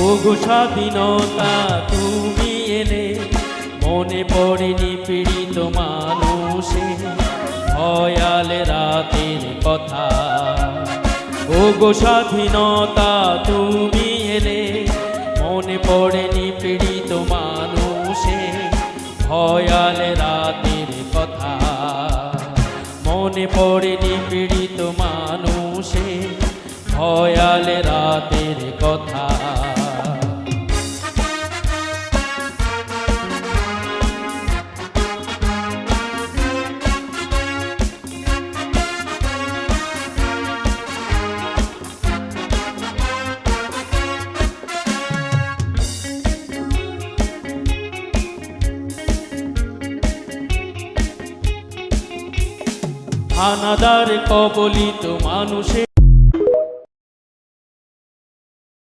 ওগো স্বাধীনতা তুমি এলে, মনে পড়েনি পীড়িত মানুষের ভয়াল রাতের কথা। ওগো স্বাধীনতা তুমি এলে, মনে পড়েনি পীড়িত মানুষের ভয়াল রাতের কথা। মনে পড়েনি পীড়িত মানুষের ভয়াল রাতের কথা। হানাদার কবলিত মানুষের